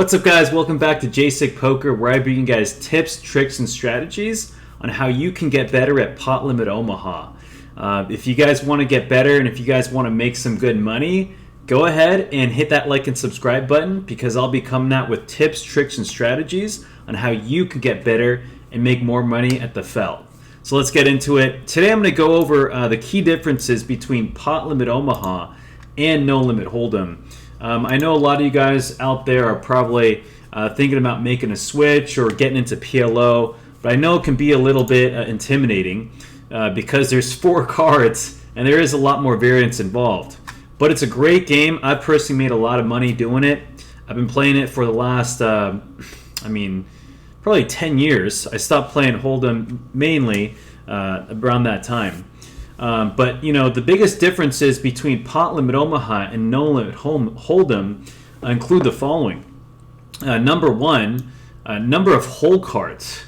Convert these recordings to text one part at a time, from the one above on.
What's up, guys? Welcome back to JSick Poker, where I bring you guys tips, tricks, and strategies on how you can get better at Pot Limit Omaha. If you guys want to get better and if you guys want to make some good money, go ahead and hit that like and subscribe button, because I'll be coming out with tips, tricks, and strategies on how you can get better and make more money at the felt. So let's get into it. Today I'm going to go over the key differences between Pot Limit Omaha and No Limit Holdem. I know a lot of you guys out there are probably thinking about making a switch or getting into PLO, but I know it can be a little bit intimidating because there's 4 cards and there is a lot more variance involved. But it's a great game. I personally made a lot of money doing it. I've been playing it for the last, probably 10 years. I stopped playing Holdem mainly around that time. But you know, the biggest differences between Pot Limit Omaha and No Limit Holdem include the following. Number one, number of hole cards,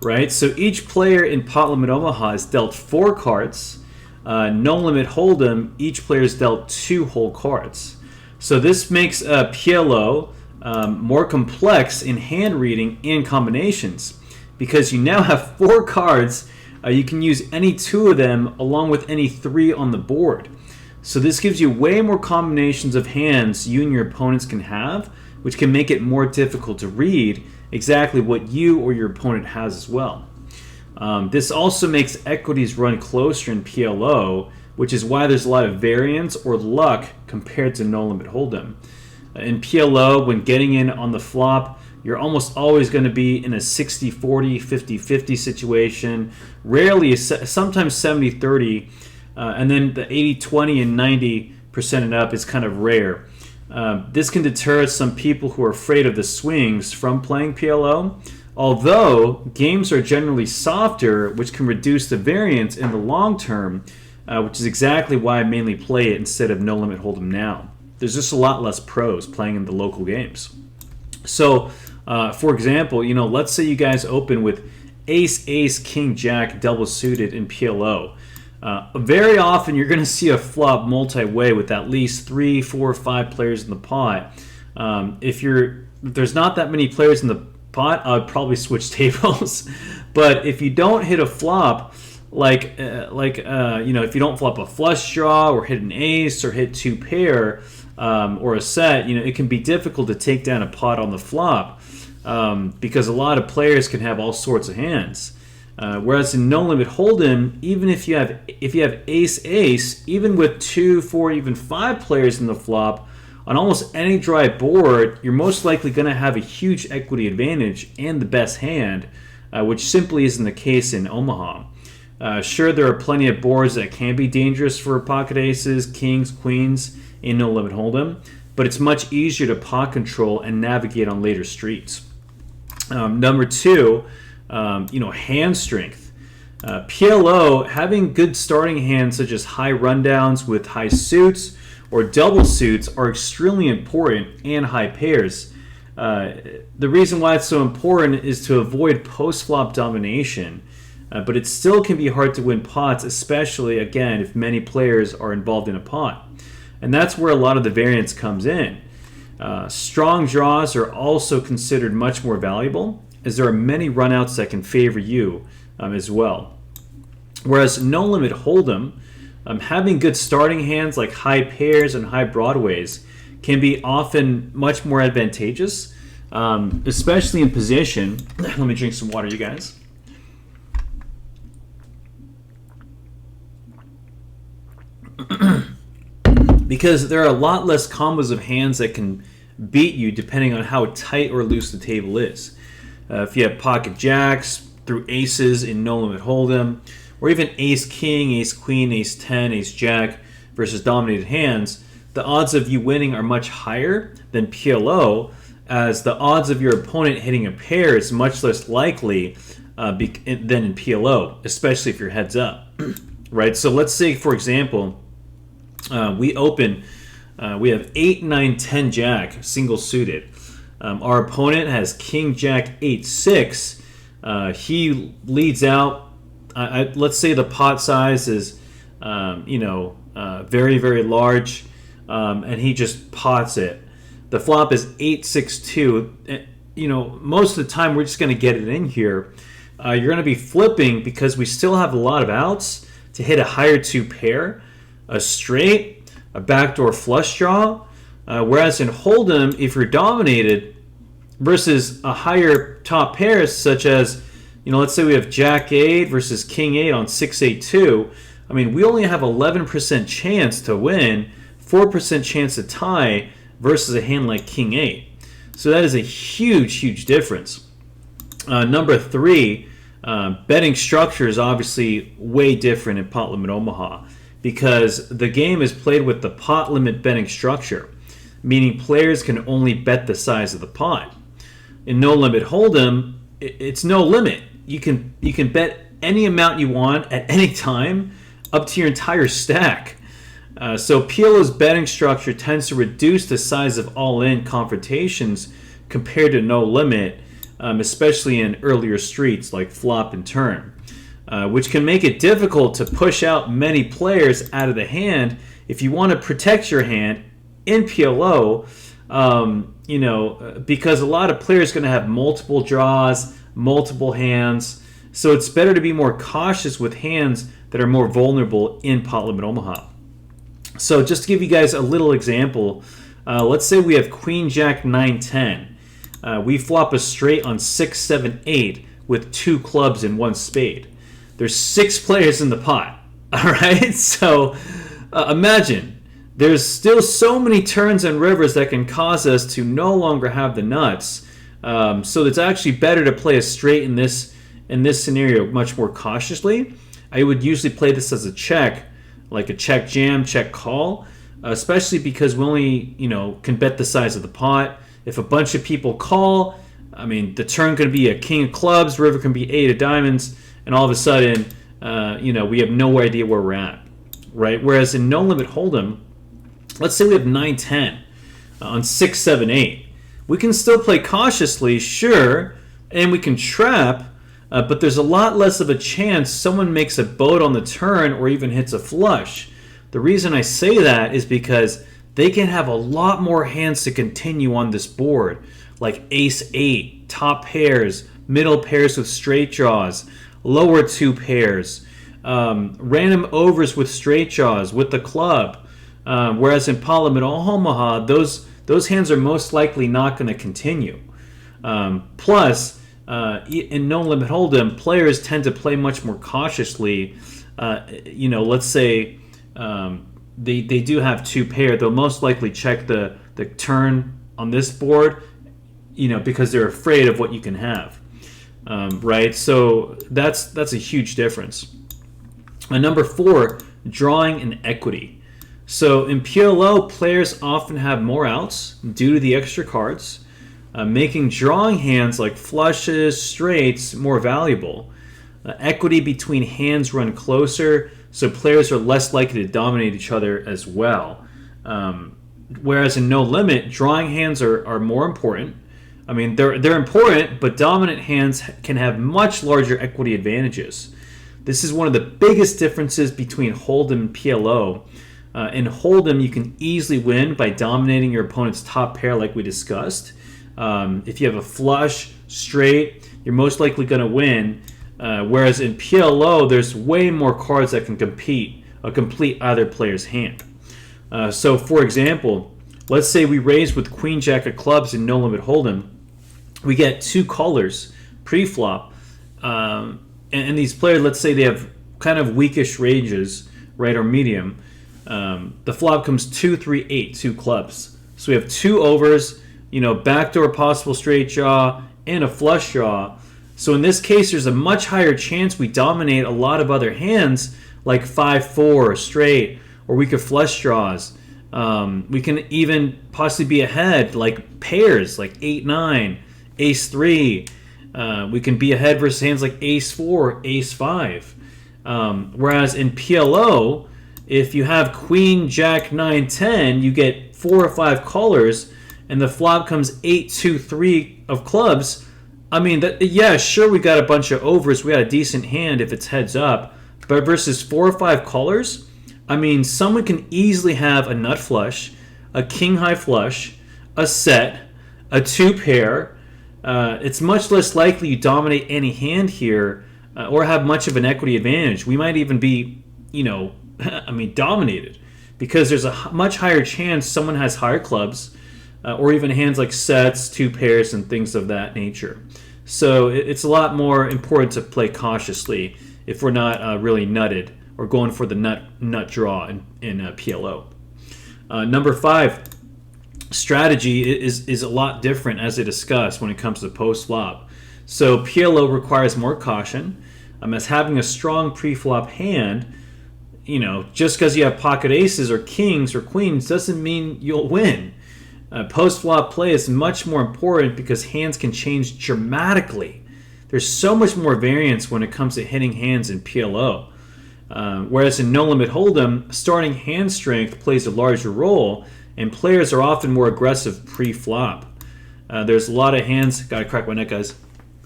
right? So each player in Pot Limit Omaha is dealt 4 cards. No Limit Holdem, each player is dealt 2 hole cards. So this makes PLO more complex in hand reading and combinations, because you now have 4 cards. You can use any 2 of them along with any 3 on the board. So this gives you way more combinations of hands you and your opponents can have, which can make it more difficult to read exactly what you or your opponent has as well. This also makes equities run closer in PLO, which is why there's a lot of variance or luck compared to No Limit Holdem. In PLO, when getting in on the flop, you're almost always going to be in a 60-40, 50-50 situation, rarely, sometimes 70-30, and then the 80-20 and 90% and up is kind of rare. This can deter some people who are afraid of the swings from playing PLO, although games are generally softer, which can reduce the variance in the long term, which is exactly why I mainly play it instead of No Limit Holdem now. There's just a lot less pros playing in the local games. So, for example, you know, let's say you guys open with ace, ace, king, jack, double suited in PLO. Very often you're going to see a flop multi-way with at least 3, 4, 5 players in the pot. If there's not that many players in the pot, I would probably switch tables. But if you don't hit a flop, if you don't flop a flush draw or hit an ace or hit 2 pair or a set, you know, it can be difficult to take down a pot on the flop. Because a lot of players can have all sorts of hands. Whereas in No Limit Holdem, even if you have ace-ace, even with 2, 4, even 5 players in the flop, on almost any dry board, you're most likely going to have a huge equity advantage and the best hand, which simply isn't the case in Omaha. Sure, there are plenty of boards that can be dangerous for pocket aces, kings, queens in No Limit Holdem, but it's much easier to pot control and navigate on later streets. Number 2, hand strength. PLO, having good starting hands such as high rundowns with high suits or double suits are extremely important, and high pairs. The reason why it's so important is to avoid post-flop domination, but it still can be hard to win pots, especially, again, if many players are involved in a pot. And that's where a lot of the variance comes in. Strong draws are also considered much more valuable, as there are many runouts that can favor you as well. Whereas No Limit Holdem, having good starting hands like high pairs and high broadways can be often much more advantageous, especially in position. Let me drink some water, you guys. Because there are a lot less combos of hands that can beat you depending on how tight or loose the table is. If you have pocket jacks through aces in No Limit Holdem, or even ace king, ace queen, ace 10, ace jack versus dominated hands, the odds of you winning are much higher than PLO, as the odds of your opponent hitting a pair is much less likely than in PLO, especially if you're heads up. Right? So let's say, for example, we have 8, 9, 10 jack single suited. Our opponent has king jack 8, 6. He leads out. Let's say the pot size is very, very large, and he just pots it. The flop is 8-6-2. You know, most of the time we're just going to get it in here. You're going to be flipping because we still have a lot of outs to hit a higher 2 pair, a straight, a backdoor flush draw. Whereas in Holdem, if you're dominated versus a higher top pair, such as, you know, let's say we have Jack 8 versus King 8 on 6-8-2. I mean, we only have 11% chance to win, 4% chance to tie versus a hand like King 8. So that is a huge, huge difference. Number 3, betting structure is obviously way different in Pot Limit Omaha because the game is played with the pot limit betting structure, meaning players can only bet the size of the pot. In No Limit Holdem, it's no limit. You can bet any amount you want at any time up to your entire stack. So PLO's betting structure tends to reduce the size of all-in confrontations compared to No Limit, especially in earlier streets like flop and turn, which can make it difficult to push out many players out of the hand if you want to protect your hand in PLO. You know, because a lot of players are going to have multiple draws, multiple hands, so it's better to be more cautious with hands that are more vulnerable in Pot Limit Omaha. So just to give you guys a little example, let's say we have Queen Jack 9-10. We flop a straight on 6-7-8 with 2 clubs and 1 spade. There's 6 players in the pot. All right, so imagine there's still so many turns and rivers that can cause us to no longer have the nuts. So it's actually better to play a straight in this scenario much more cautiously. I would usually play this as a check, like a check jam, check call, especially because we only, you know, can bet the size of the pot. If a bunch of people call, I mean, the turn could be a king of clubs, river can be 8 of diamonds, and all of a sudden, you know, we have no idea where we're at, right? Whereas in No Limit Holdem, let's say we have 9-10 on 6-7-8. We can still play cautiously, sure, and we can trap, but there's a lot less of a chance someone makes a boat on the turn or even hits a flush. The reason I say that is because they can have a lot more hands to continue on this board, like ace 8, top pairs, middle pairs with straight draws, lower 2 pairs, random overs with straight draws with the club. Whereas in Pot Limit Omaha, those hands are most likely not going to continue. Plus, in No Limit Holdem, players tend to play much more cautiously. You know, let's say they do have 2 pair. They'll most likely check the turn on this board, you know, because they're afraid of what you can have. Right? So that's a huge difference. Number 4, drawing and equity. So in PLO, players often have more outs due to the extra cards, making drawing hands like flushes, straights more valuable. Equity between hands run closer, so players are less likely to dominate each other as well. Whereas in No Limit, drawing hands are more important. I mean, they're important, but dominant hands can have much larger equity advantages. This is one of the biggest differences between Holdem and PLO. In Holdem, you can easily win by dominating your opponent's top pair like we discussed. If you have a flush, straight, you're most likely going to win. Whereas in PLO, there's way more cards that can complete either player's hand. So for example, let's say we raise with Queen Jack of clubs in No Limit Holdem. We get 2 callers pre-flop. And these players, let's say they have kind of weakish ranges, right, or medium. The flop comes 2-3-8, 2 clubs. So we have 2 overs, you know, backdoor possible straight draw, and a flush draw. So in this case, there's a much higher chance we dominate a lot of other hands, like 5-4 straight, or we could flush draws. We can even possibly be ahead, like pairs, like 8-9, ace-3. We can be ahead versus hands like ace-4, ace-5. Whereas in PLO, if you have Queen, Jack, 9-10, you get 4 or 5 callers, and the flop comes 8-2-3 of clubs. I mean, yeah, sure, we got a bunch of overs. We got a decent hand if it's heads up. But versus 4 or 5 callers, I mean, someone can easily have a nut flush, a king high flush, a set, a two pair, it's much less likely you dominate any hand here or have much of an equity advantage. We might even be, dominated because there's a much higher chance someone has higher clubs or even hands like sets, two pairs, and things of that nature. So it's a lot more important to play cautiously if we're not really nutted or going for the nut draw in PLO. Number 5, strategy is a lot different, as I discussed, when it comes to post-flop. So PLO requires more caution, as having a strong pre-flop hand, just because you have pocket aces or kings or queens doesn't mean you'll win. Post-flop play is much more important because hands can change dramatically. There's so much more variance when it comes to hitting hands in PLO. Whereas in No Limit Hold'em, starting hand strength plays a larger role, and players are often more aggressive pre-flop. There's a lot of hands. Gotta crack my neck, guys.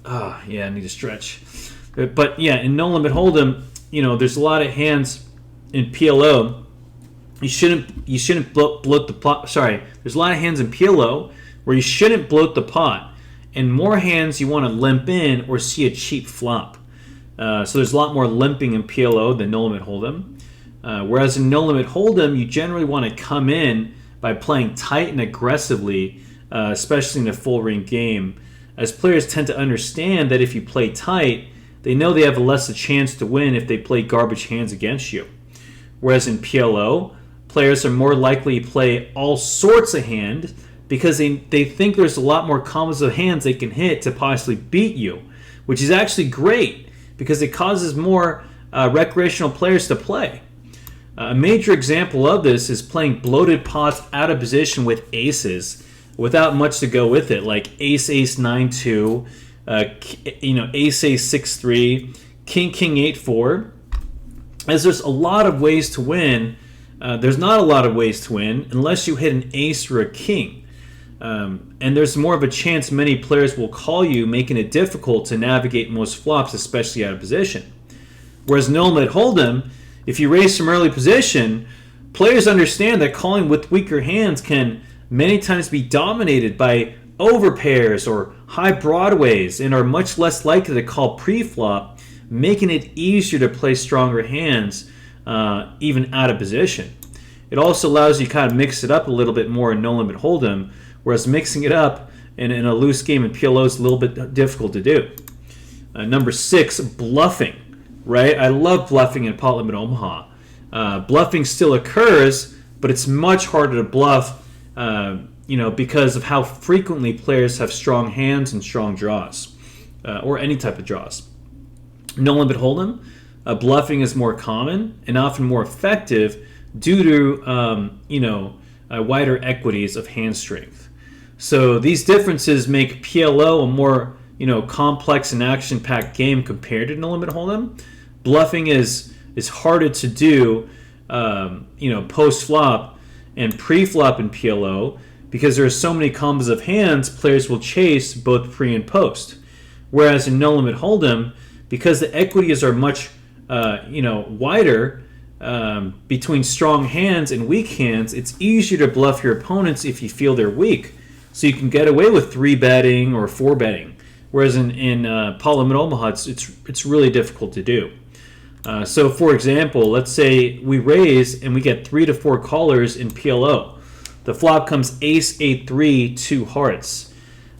I need to stretch. But yeah, in No Limit Hold'em, there's a lot of hands in PLO. You shouldn't bloat the pot. Sorry, there's a lot of hands in PLO where you shouldn't bloat the pot, and more hands you want to limp in or see a cheap flop. So there's a lot more limping in PLO than No Limit Hold'em. Whereas in No Limit Hold'em, you generally want to come in by playing tight and aggressively, especially in a full ring game, as players tend to understand that if you play tight, they know they have less a chance to win if they play garbage hands against you. Whereas in PLO, players are more likely to play all sorts of hands because they think there's a lot more combos of hands they can hit to possibly beat you, which is actually great because it causes more recreational players to play. A major example of this is playing bloated pots out of position with aces without much to go with it, like ace 9-2, ace 6-3, king 8-4. As there's a lot of ways to win, there's not a lot of ways to win unless you hit an ace or a king. And there's more of a chance many players will call you, making it difficult to navigate most flops, especially out of position. Whereas No Limit Hold'em, if you raise from early position, players understand that calling with weaker hands can many times be dominated by overpairs or high broadways and are much less likely to call pre-flop, making it easier to play stronger hands even out of position. It also allows you to kind of mix it up a little bit more in No Limit Hold'em, whereas mixing it up in a loose game in PLO is a little bit difficult to do. Number 6, bluffing. Right? I love bluffing in Pot Limit Omaha. Bluffing still occurs, but it's much harder to bluff, because of how frequently players have strong hands and strong draws, or any type of draws. No Limit Hold'em, bluffing is more common and often more effective due to wider equities of hand strength. So these differences make PLO a more complex and action-packed game compared to No Limit Hold'em. Bluffing is harder to do, post-flop and pre-flop in PLO because there are so many combos of hands players will chase both pre and post. Whereas in No Limit Hold'em, because the equities are much, wider between strong hands and weak hands, it's easier to bluff your opponents if you feel they're weak. So you can get away with 3-betting or 4-betting. Whereas in Pot Limit Omaha, it's really difficult to do. So, for example, let's say we raise and we get 3 to 4 callers in PLO. The flop comes ace 8-3, 2 hearts.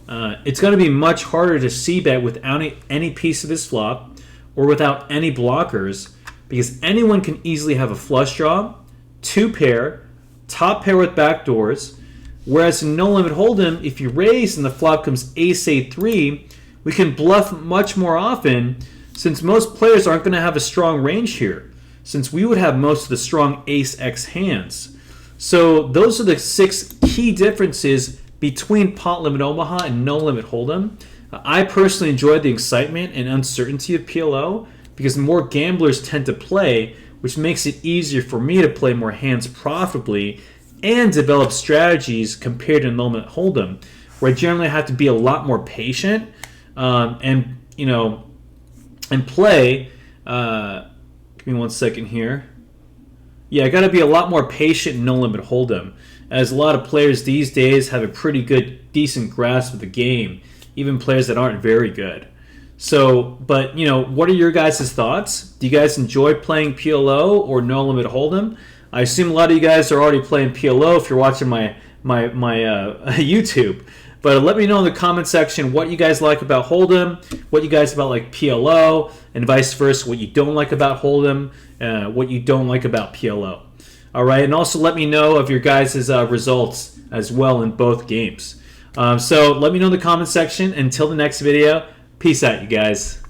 It's going to be much harder to c-bet without any piece of this flop or without any blockers because anyone can easily have a flush draw, 2-pair, top pair with backdoors. Whereas in No Limit Hold'em, if you raise and the flop comes ace 8-3, we can bluff much more often since most players aren't going to have a strong range here, since we would have most of the strong ace-x hands. So those are the 6 key differences between Pot Limit Omaha and No Limit Hold'em. I personally enjoy the excitement and uncertainty of PLO because more gamblers tend to play, which makes it easier for me to play more hands profitably and develop strategies compared to No Limit Hold'em, where I generally have to be a lot more patient and play. Give me one second here. Yeah, I got to be a lot more patient in No Limit Hold'em as a lot of players these days have a pretty good, decent grasp of the game, even players that aren't very good. So, but, you know, what are your guys' thoughts? Do you guys enjoy playing PLO or No Limit Hold'em? I assume a lot of you guys are already playing PLO if you're watching my YouTube. But let me know in the comment section what you guys like about Hold'em, what you guys about like PLO, and vice versa, what you don't like about Hold'em, what you don't like about PLO. All right, and also let me know of your guys' results as well in both games. So let me know in the comment section. Until the next video, peace out, you guys.